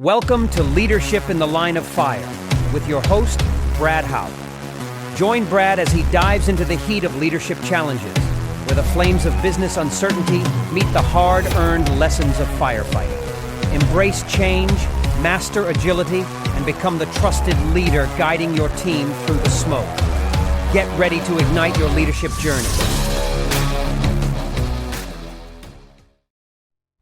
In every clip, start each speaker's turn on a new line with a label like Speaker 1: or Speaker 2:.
Speaker 1: Welcome to Leadership in the Line of Fire with your host, Brad Howe. Join Brad as he dives into the heat of leadership challenges, where the flames of business uncertainty meet the hard-earned lessons of firefighting. Embrace change, master agility, and become the trusted leader guiding your team through the smoke. Get ready to ignite your leadership journey.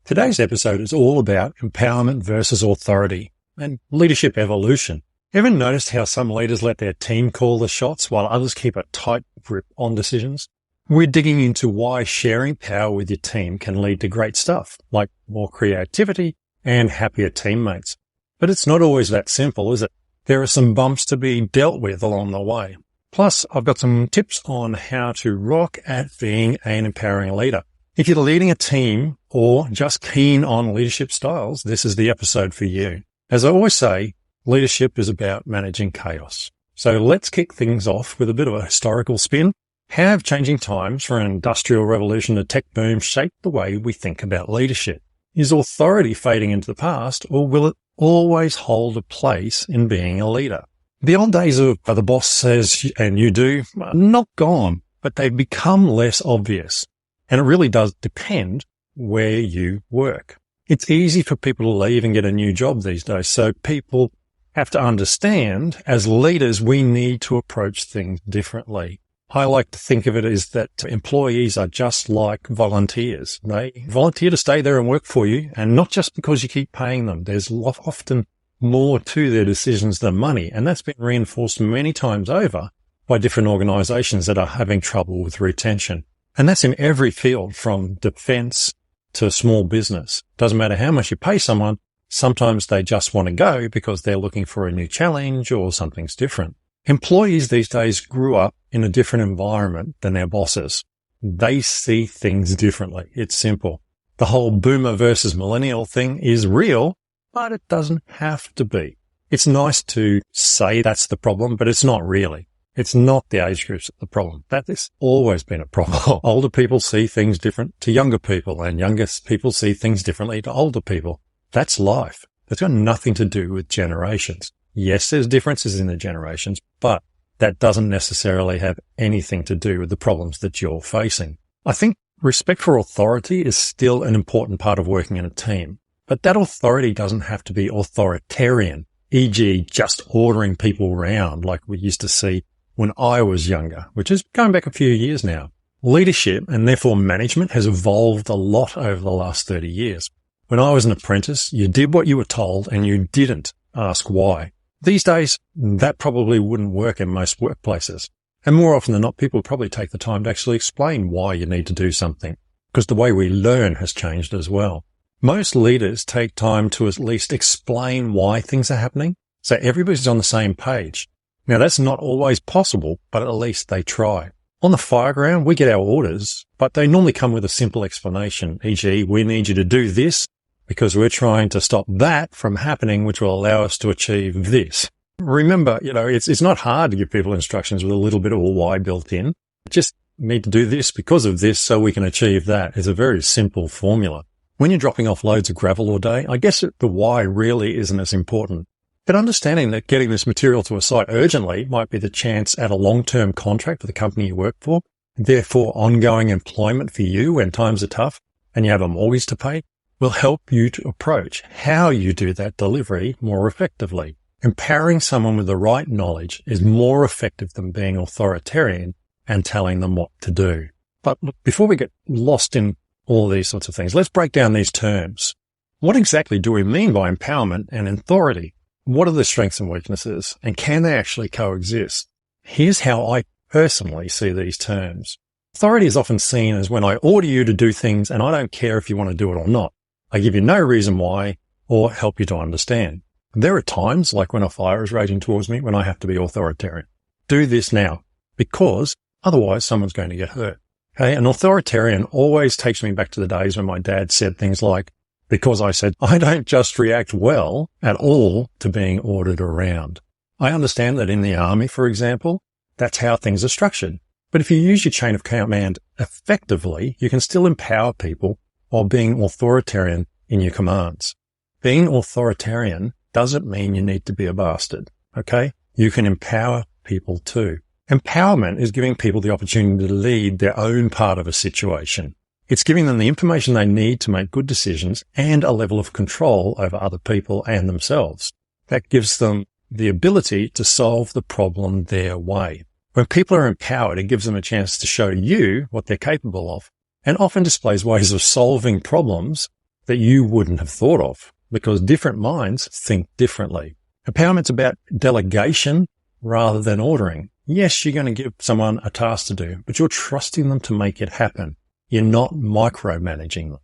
Speaker 2: Today's episode is all about empowerment versus authority and leadership evolution. Ever noticed how some leaders let their team call the shots while others keep a tight grip on decisions? We're digging into why sharing power with your team can lead to great stuff, like more creativity and happier teammates. But it's not always that simple, is it? There are some bumps to be dealt with along the way. Plus, I've got some tips on how to rock at being an empowering leader. If you're leading a team or just keen on leadership styles, this is the episode for you. As I always say, leadership is about managing chaos. So let's kick things off with a bit of a historical spin. How have changing times from an industrial revolution to tech boom shaped the way we think about leadership? Is authority fading into the past, or will it always hold a place in being a leader? The old days of the boss says and you do are not gone, but they've become less obvious. And it really does depend where you work. It's easy for people to leave and get a new job these days. So people have to understand, as leaders, we need to approach things differently. I like to think of it as that employees are just like volunteers. They volunteer to stay there and work for you, and not just because you keep paying them. There's often more to their decisions than money. And that's been reinforced many times over by different organizations that are having trouble with retention. And that's in every field, from defense to small business. Doesn't matter how much you pay someone, sometimes they just want to go because they're looking for a new challenge or something's different. Employees these days grew up in a different environment than their bosses. They see things differently. It's simple. The whole boomer versus millennial thing is real, but it doesn't have to be. It's nice to say that's the problem, but it's not really. It's not the age groups the problem. That has always been a problem. Older people see things different to younger people, and younger people see things differently to older people. That's life. That's got nothing to do with generations. Yes, there's differences in the generations, but that doesn't necessarily have anything to do with the problems that you're facing. I think respect for authority is still an important part of working in a team, but that authority doesn't have to be authoritarian, e.g. just ordering people around like we used to see when I was younger, which is going back a few years now. Leadership, and therefore management, has evolved a lot over the last 30 years. When I was an apprentice, you did what you were told and you didn't ask why. These days, that probably wouldn't work in most workplaces. And more often than not, people probably take the time to actually explain why you need to do something, because the way we learn has changed as well. Most leaders take time to at least explain why things are happening, so everybody's on the same page. Now, that's not always possible, but at least they try. On the fireground, we get our orders, but they normally come with a simple explanation, e.g., we need you to do this because we're trying to stop that from happening, which will allow us to achieve this. Remember, it's not hard to give people instructions with a little bit of a why built in. Just need to do this because of this so we can achieve that. It's a very simple formula. When you're dropping off loads of gravel all day, I guess the why really isn't as important. But understanding that getting this material to a site urgently might be the chance at a long-term contract with the company you work for, therefore ongoing employment for you when times are tough and you have a mortgage to pay, will help you to approach how you do that delivery more effectively. Empowering someone with the right knowledge is more effective than being authoritarian and telling them what to do. But look, before we get lost in all these sorts of things, let's break down these terms. What exactly do we mean by empowerment and authority? What are the strengths and weaknesses, and can they actually coexist? Here's how I personally see these terms. Authority is often seen as when I order you to do things and I don't care if you want to do it or not. I give you no reason why or help you to understand. There are times, like when a fire is raging towards me, when I have to be authoritarian. Do this now, because otherwise someone's going to get hurt. Okay? An authoritarian always takes me back to the days when my dad said things like, because I said, I don't just react well at all to being ordered around. I understand that in the army, for example, that's how things are structured. But if you use your chain of command effectively, you can still empower people while being authoritarian in your commands. Being authoritarian doesn't mean you need to be a bastard, okay? You can empower people too. Empowerment is giving people the opportunity to lead their own part of a situation. It's giving them the information they need to make good decisions and a level of control over other people and themselves. That gives them the ability to solve the problem their way. When people are empowered, it gives them a chance to show you what they're capable of, and often displays ways of solving problems that you wouldn't have thought of, because different minds think differently. Empowerment's about delegation rather than ordering. Yes, you're going to give someone a task to do, but you're trusting them to make it happen. You're not micromanaging them.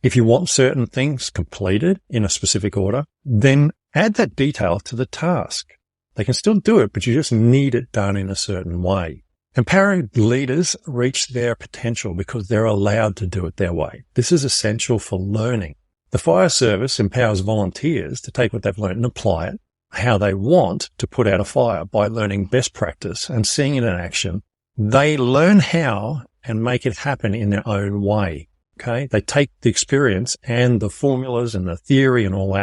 Speaker 2: If you want certain things completed in a specific order, then add that detail to the task. They can still do it, but you just need it done in a certain way. Empowering leaders reach their potential because they're allowed to do it their way. This is essential for learning. The fire service empowers volunteers to take what they've learned and apply it how they want to put out a fire by learning best practice and seeing it in action. They learn how and make it happen in their own way. Okay. They take the experience and the formulas and the theory and all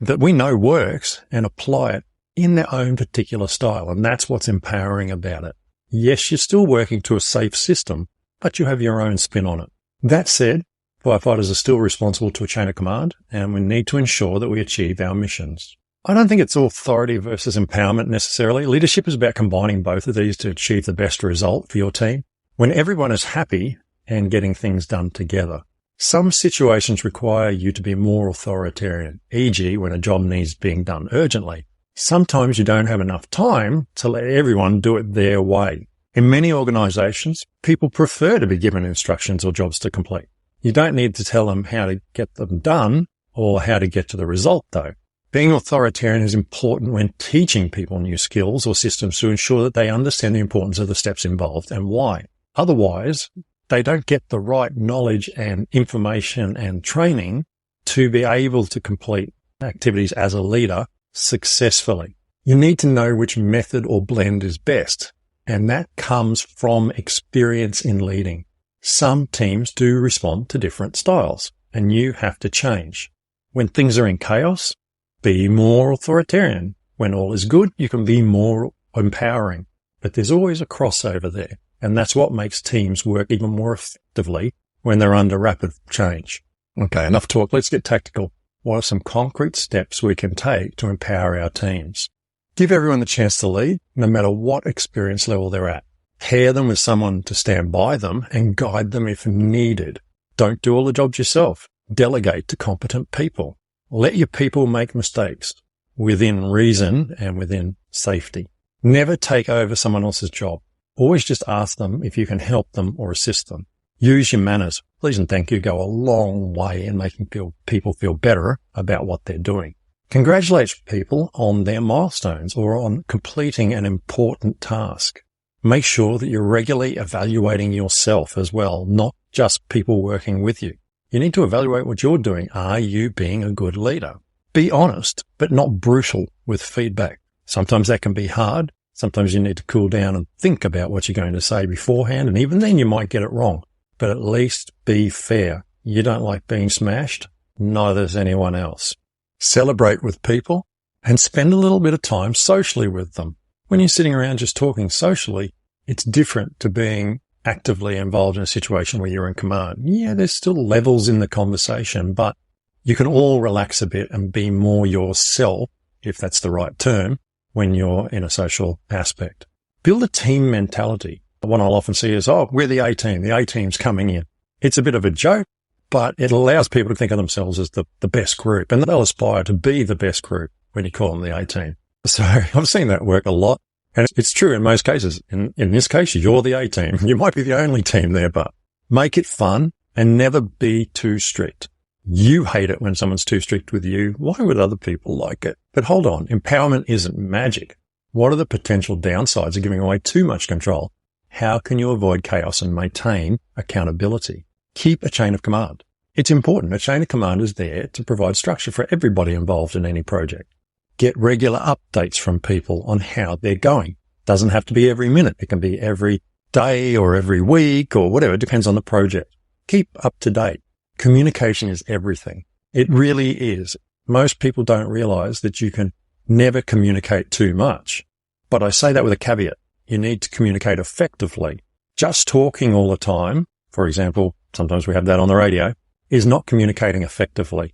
Speaker 2: that we know works and apply it in their own particular style. And that's what's empowering about it. Yes, you're still working to a safe system, but you have your own spin on it. That said, firefighters are still responsible to a chain of command, and we need to ensure that we achieve our missions. I don't think it's authority versus empowerment necessarily. Leadership is about combining both of these to achieve the best result for your team when everyone is happy and getting things done together. Some situations require you to be more authoritarian, e.g. when a job needs being done urgently. Sometimes you don't have enough time to let everyone do it their way. In many organizations, people prefer to be given instructions or jobs to complete. You don't need to tell them how to get them done or how to get to the result, though. Being authoritarian is important when teaching people new skills or systems to ensure that they understand the importance of the steps involved and why. Otherwise, they don't get the right knowledge and information and training to be able to complete activities as a leader successfully. You need to know which method or blend is best, and that comes from experience in leading. Some teams do respond to different styles, and you have to change. When things are in chaos, be more authoritarian. When all is good, you can be more empowering. But there's always a crossover there, and that's what makes teams work even more effectively when they're under rapid change. Okay, enough talk. Let's get tactical. What are some concrete steps we can take to empower our teams? Give everyone the chance to lead, no matter what experience level they're at. Pair them with someone to stand by them and guide them if needed. Don't do all the jobs yourself. Delegate to competent people. Let your people make mistakes within reason and within safety. Never take over someone else's job. Always just ask them if you can help them or assist them. Use your manners. Please and thank you go a long way in making people feel better about what they're doing. Congratulate people on their milestones or on completing an important task. Make sure that you're regularly evaluating yourself as well, not just people working with you. You need to evaluate what you're doing. Are you being a good leader? Be honest, but not brutal with feedback. Sometimes that can be hard. Sometimes you need to cool down and think about what you're going to say beforehand, and even then you might get it wrong. But at least be fair. You don't like being smashed. Neither does anyone else. Celebrate with people and spend a little bit of time socially with them. When you're sitting around just talking socially, it's different to being actively involved in a situation where you're in command. Yeah, there's still levels in the conversation, but you can all relax a bit and be more yourself, if that's the right term, when you're in a social aspect. Build a team mentality. The one I'll often see is, we're the A-team. The A-team's coming in. It's a bit of a joke, but it allows people to think of themselves as the best group, and they'll aspire to be the best group when you call them the A-team. So I've seen that work a lot, and it's true in most cases. In this case, you're the A-team. You might be the only team there, but make it fun and never be too strict. You hate it when someone's too strict with you. Why would other people like it? But hold on, empowerment isn't magic. What are the potential downsides of giving away too much control? How can you avoid chaos and maintain accountability? Keep a chain of command. It's important. A chain of command is there to provide structure for everybody involved in any project. Get regular updates from people on how they're going. Doesn't have to be every minute. It can be every day or every week or whatever. It depends on the project. Keep up to date. Communication is everything. It really is. Most people don't realize that you can never communicate too much. But I say that with a caveat. You need to communicate effectively. Just talking all the time, for example, sometimes we have that on the radio, is not communicating effectively.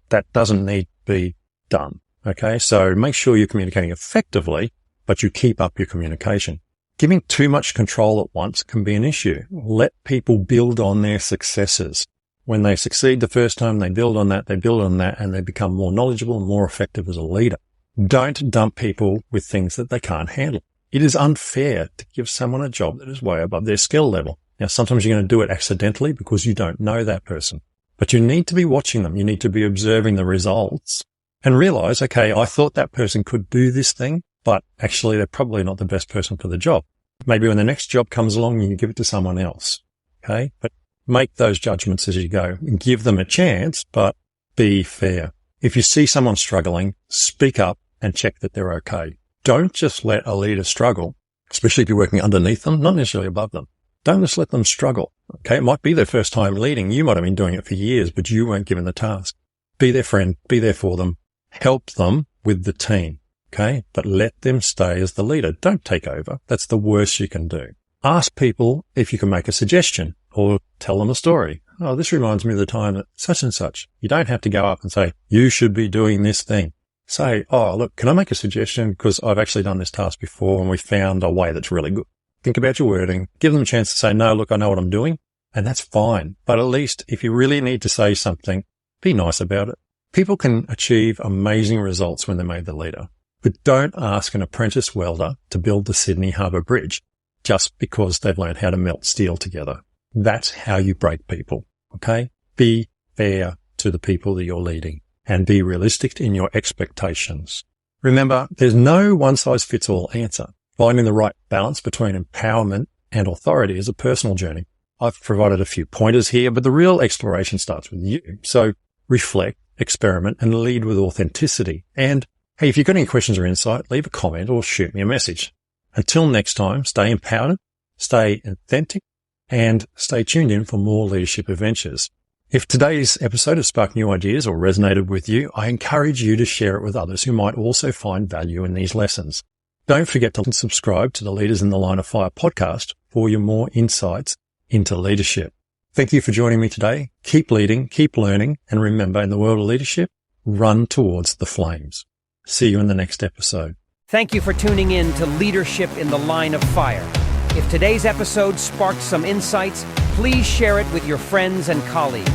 Speaker 2: That doesn't need to be done. Okay. So make sure you're communicating effectively, but you keep up your communication. Giving too much control at once can be an issue. Let people build on their successes. When they succeed the first time, they build on that, and they become more knowledgeable and more effective as a leader. Don't dump people with things that they can't handle. It is unfair to give someone a job that is way above their skill level. Now, sometimes you're going to do it accidentally because you don't know that person, but you need to be watching them. You need to be observing the results and realize, okay, I thought that person could do this thing, but actually they're probably not the best person for the job. Maybe when the next job comes along, you give it to someone else. Okay. But make those judgments as you go and give them a chance, but be fair. If you see someone struggling, speak up and check that they're okay. Don't just let a leader struggle, especially if you're working underneath them, not necessarily above them. Don't just let them struggle. Okay. It might be their first time leading. You might have been doing it for years, but you weren't given the task. Be their friend, be there for them, help them with the team. Okay. But let them stay as the leader. Don't take over. That's the worst you can do. Ask people if you can make a suggestion or tell them a story. Oh, this reminds me of the time that such and such. You don't have to go up and say, you should be doing this thing. Say, oh, look, can I make a suggestion? Because I've actually done this task before and we found a way that's really good. Think about your wording. Give them a chance to say, no, look, I know what I'm doing. And that's fine. But at least if you really need to say something, be nice about it. People can achieve amazing results when they're made the leader. But don't ask an apprentice welder to build the Sydney Harbour Bridge just because they've learned how to melt steel together. That's how you break people. Okay? Be fair to the people that you're leading and be realistic in your expectations. Remember, there's no one-size-fits-all answer. Finding the right balance between empowerment and authority is a personal journey. I've provided a few pointers here, but the real exploration starts with you. So reflect, experiment, and lead with authenticity. And hey, if you've got any questions or insight, leave a comment or shoot me a message. Until next time, stay empowered, stay authentic, and stay tuned in for more leadership adventures. If today's episode has sparked new ideas or resonated with you, I encourage you to share it with others who might also find value in these lessons. Don't forget to subscribe to the Leaders in the Line of Fire podcast for your more insights into leadership. Thank you for joining me today. Keep leading, keep learning, and remember, in the world of leadership, run towards the flames. See you in the next episode.
Speaker 1: Thank you for tuning in to Leadership in the Line of Fire. If today's episode sparked some insights, please share it with your friends and colleagues.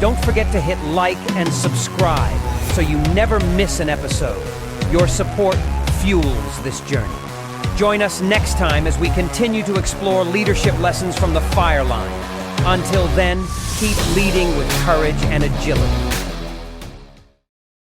Speaker 1: Don't forget to hit like and subscribe so you never miss an episode. Your support fuels this journey. Join us next time as we continue to explore leadership lessons from the fire line. Until then, keep leading with courage and agility.